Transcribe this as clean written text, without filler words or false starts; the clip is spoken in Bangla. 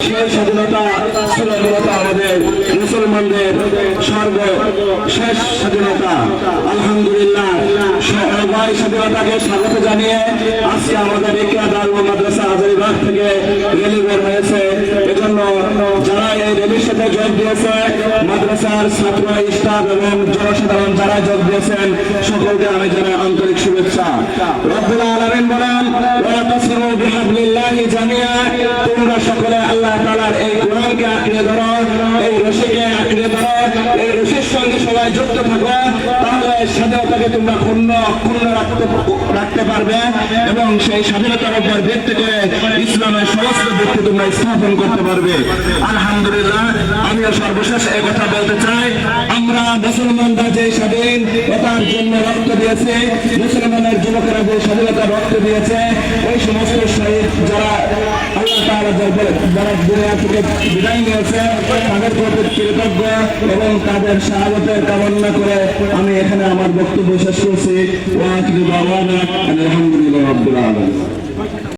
সেই স্বাধীনতা ছিল মূলত আমাদের মুসলমানদের সর্বশেষ স্বাধীনতা। আলহামদুলিল্লাহ, সবাই স্বাধীনতাকে স্বাগত জানিয়ে আজকে আমাদের ইকরা দারুল মাদ্রাসা হাজারীবাগ থেকে র্যালি বের হয়েছে। এজন্য যারা এই র্যালির সাথে যোগ দিয়েছে, মাদ্রাসার ছাত্র, স্টাফ এবং জনসাধারণ যারা যোগ দিয়েছেন, সকলকে আমি জানাই আন্তরিক শুভেচ্ছা। রব্বুল আলামিন বলেন, ওয়া তাসিমু বিহাবলিল্লাহি জামিআ, তোমরা সকলে আল্লাহ তাআলার এই কোরআনকে আঁকড়ে ধরো, এই রশিকে আঁকড়ে ধরো, এই রশির সঙ্গে সবাই যুক্ত থাকো, তাহলে স্বাধীনতাকে তোমরা অক্ষুণ্ণ রাখতে পারবে এবং সেই স্বাধীনতার উপর ভিত্তি করে ইসলামের সমস্ত ভিত্তি তোমরা স্থাপন করতে পারবে। আলহামদুলিল্লাহ, আমিও সর্বশেষ এই কথা বলতে চাই, আমরা মুসলমানরা যে স্বাধীনতার জন্য রক্ত দিয়েছে, মুসলমানের যুবকেরা যে স্বাধীনতা রক্ত দিয়েছে, ওই সমস্ত শহীদ যারা আল্লাহ তাআলা যারা দুনিয়া থেকে বিদায় নিয়েছে, তাদের প্রতি কৃতজ্ঞ এবং তাদের শাহাদাতের কামনা করে আমি এখানে আমার বক্তব্য শেষ করছি। ওয়া আখিরু দাওয়ানা আলহামদুলিল্লাহি রাব্বিল আলামিন।